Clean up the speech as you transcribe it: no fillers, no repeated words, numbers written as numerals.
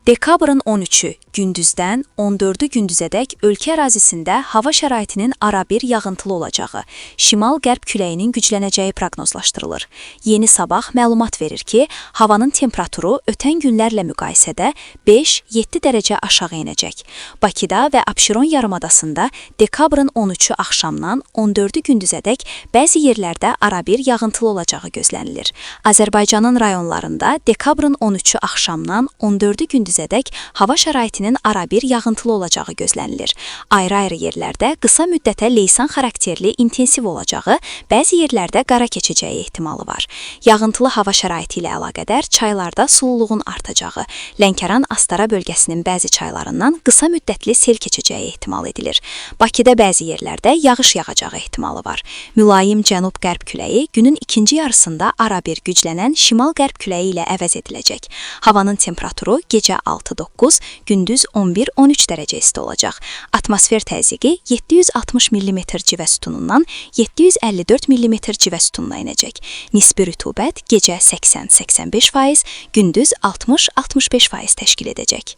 Dekabrın 13-ü gündüzdən 14-ü gündüzədək ölkə ərazisində hava şəraitinin arabir yağıntılı olacağı, şimal-qərb küləyinin güclənəcəyi proqnozlaşdırılır. Yeni Sabah məlumat verir ki, havanın temperaturu ötən günlərlə müqayisədə 5-7 dərəcə aşağı enəcək. Bakıda və Abşeron yarımadasında dekabrın 13-ü axşamdan 14-ü gündüzədək bəzi yerlərdə arabir yağıntılı olacağı gözlənilir. Azərbaycanın rayonlarında dekabrın 13-ü axşamdan 14-ü gündüzədək hava şəraitinin arabir yağıntılı olacağı gözlənilir. Ayrı-ayrı yerlərdə qısa müddətə leysan xarakterli intensiv olacağı, bəzi yerlərdə qara keçəcəyi ehtimalı var. Yağıntılı hava şəraiti ilə əlaqədar çaylarda sululuğun artacağı, Lənkəran-Astara bölgəsinin bəzi çaylarından qısa müddətli sel keçəcəyi ehtimal edilir. Bakıda bəzi yerlərdə yağış yağacağı ehtimalı var. Mülayim cənub-qərb küləyi günün ikinci yarısında arabir güclənən şimal-qərb küləyi ilə əvəz ediləcək. Havanın temperaturu gecə 6-9, gündüz 11-13 dərəcə isti olacaq. Atmosfer təzyiqi 760 mm civə sütunundan 754 mm civə sütununa enəcək. Nisbi rütubət gecə 80-85%, gündüz 60-65% təşkil edəcək.